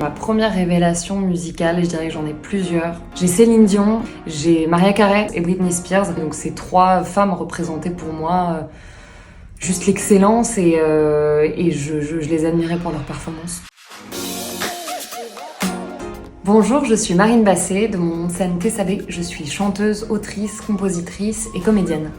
Ma première révélation musicale, je dirais que j'en ai plusieurs. J'ai Céline Dion, j'ai Mariah Carey et Britney Spears. Donc ces trois femmes représentaient pour moi juste l'excellence et je les admirais pour leur performance. Bonjour, je suis Marine Bassé, de mon nom de scène Tessadé. Je suis chanteuse, autrice, compositrice et comédienne.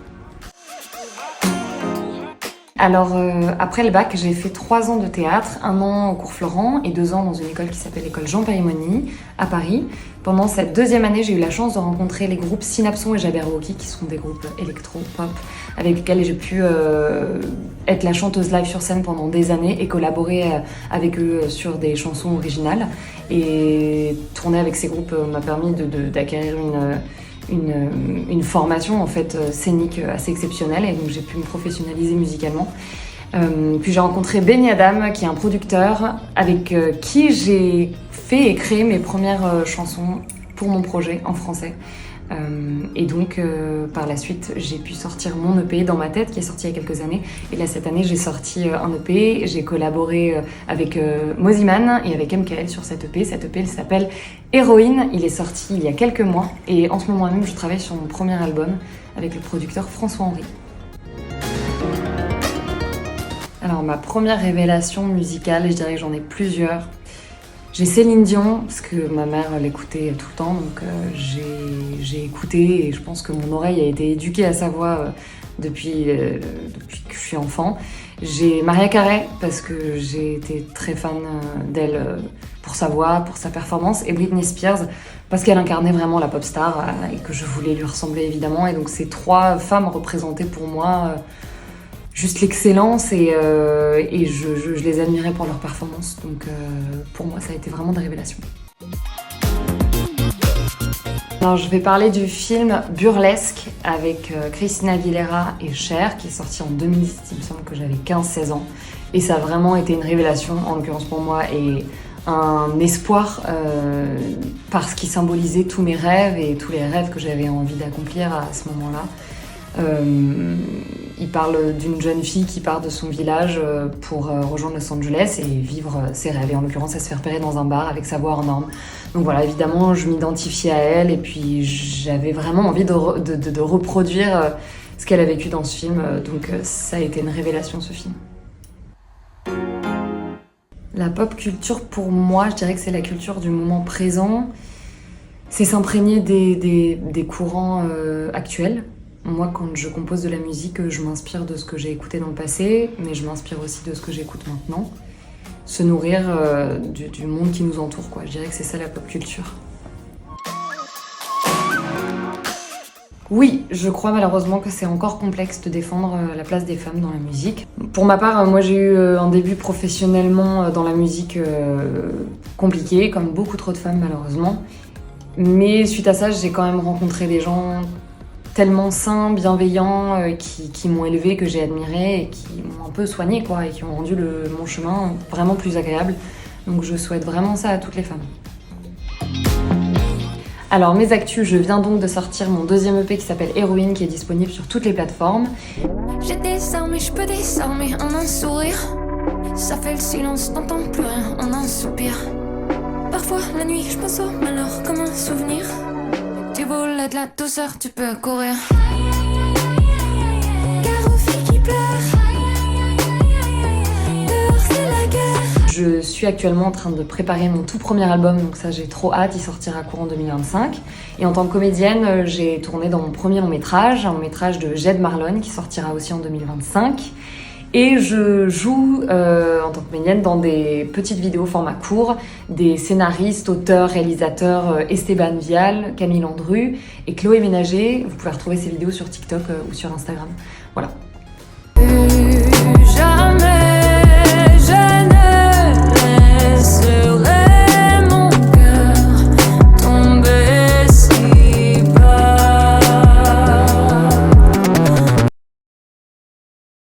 Alors, après le bac, j'ai fait 3 ans de théâtre, 1 an au cours Florent et 2 ans dans une école qui s'appelle l'école Jean Périmoni à Paris. Pendant cette 2e année, j'ai eu la chance de rencontrer les groupes Synapson et Jabberwocky, qui sont des groupes électro-pop, avec lesquels j'ai pu être la chanteuse live sur scène pendant des années et collaborer avec eux sur des chansons originales. Et tourner avec ces groupes m'a permis d'acquérir une formation en fait scénique assez exceptionnelle et donc j'ai pu me professionnaliser musicalement. Puis j'ai rencontré Benny Adam qui est un producteur avec qui j'ai fait et créé mes premières chansons pour mon projet en français. Et donc par la suite j'ai pu sortir mon EP Dans ma tête qui est sorti il y a quelques années et là cette année j'ai sorti un EP, j'ai collaboré avec Moziman et avec MKL sur cet EP. Cet EP il s'appelle Héroïne, il est sorti il y a quelques mois et en ce moment même je travaille sur mon premier album avec le producteur François Henry. Alors ma première révélation musicale, je dirais que j'en ai plusieurs. J'ai Céline Dion, parce que ma mère l'écoutait tout le temps, donc j'ai écouté et je pense que mon oreille a été éduquée à sa voix depuis que je suis enfant. J'ai Mariah Carey, parce que j'ai été très fan d'elle pour sa voix, pour sa performance, et Britney Spears, parce qu'elle incarnait vraiment la pop star et que je voulais lui ressembler évidemment. Et donc ces 3 femmes représentaient pour moi juste l'excellence et je les admirais pour leur performance. Donc pour moi, ça a été vraiment des révélations. Alors je vais parler du film Burlesque avec Christina Aguilera et Cher qui est sorti en 2010, il me semble que j'avais 15-16 ans. Et ça a vraiment été une révélation, en l'occurrence pour moi, et un espoir parce qu'il symbolisait tous mes rêves et tous les rêves que j'avais envie d'accomplir à ce moment-là. Il parle d'une jeune fille qui part de son village pour rejoindre Los Angeles et vivre ses rêves. Et en l'occurrence, elle se fait repérer dans un bar avec sa voix hors norme. Donc voilà, évidemment, je m'identifiais à elle et puis j'avais vraiment envie de reproduire ce qu'elle a vécu dans ce film. Donc ça a été une révélation, ce film. La pop culture, pour moi, je dirais que c'est la culture du moment présent. C'est s'imprégner des courants actuels. Moi, quand je compose de la musique, je m'inspire de ce que j'ai écouté dans le passé, mais je m'inspire aussi de ce que j'écoute maintenant. Se nourrir du monde qui nous entoure, quoi. Je dirais que c'est ça la pop culture. Oui, je crois malheureusement que c'est encore complexe de défendre la place des femmes dans la musique. Pour ma part, moi j'ai eu un début professionnellement dans la musique compliqué, comme beaucoup trop de femmes malheureusement. Mais suite à ça, j'ai quand même rencontré des gens tellement sains, bienveillants, qui m'ont élevée, que j'ai admiré et qui m'ont un peu soignée, quoi, et qui ont rendu mon chemin vraiment plus agréable. Donc je souhaite vraiment ça à toutes les femmes. Alors mes actus, je viens donc de sortir mon 2e EP qui s'appelle Héroïne, qui est disponible sur toutes les plateformes. J'ai des armes et je peux désarmer en un sourire. Ça fait le silence, t'entends plus rien en un soupir. Parfois la nuit, je pense au malheur comme un souvenir. Tu voulais de la douceur, tu peux courir. Car aux filles qui pleurent, dehors c'est la guerre. Je suis actuellement en train de préparer mon tout premier album, donc ça j'ai trop hâte, il sortira courant 2025. Et en tant que comédienne, j'ai tourné dans mon premier long métrage, un long métrage de Jed Marlon qui sortira aussi en 2025. Et je joue en tant que comédienne dans des petites vidéos format court, des scénaristes, auteurs, réalisateurs Esteban Vial, Camille Landru et Chloé Ménager. Vous pouvez retrouver ces vidéos sur TikTok ou sur Instagram. Voilà.